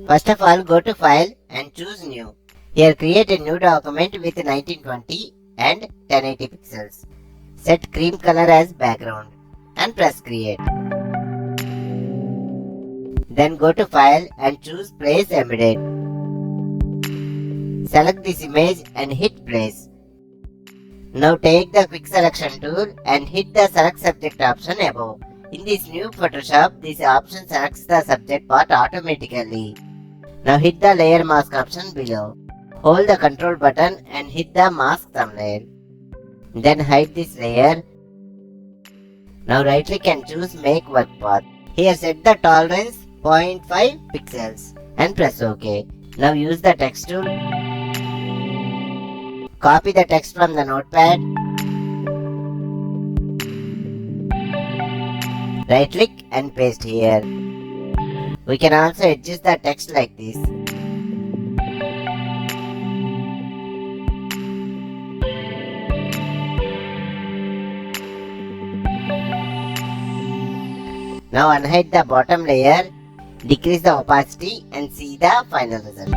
First of all, go to File and choose New. Here create a new document with 1920 and 1080 pixels. Set cream color as background and press Create. Then go to File and choose Place Embedded. Select this image and hit Place. Now take the Quick Selection tool and hit the Select Subject option above. In this new Photoshop, this option selects the subject part automatically. Now hit the Layer Mask option below. Hold the Control button and hit the mask thumbnail. Then hide this layer. Now right click and choose Make Work Path. Here set the tolerance 0.5 pixels and press OK. Now use the text tool. Copy the text from the notepad. Right click and paste here. We can also adjust the text like this. Now unhide the bottom layer, decrease the opacity and see the final result.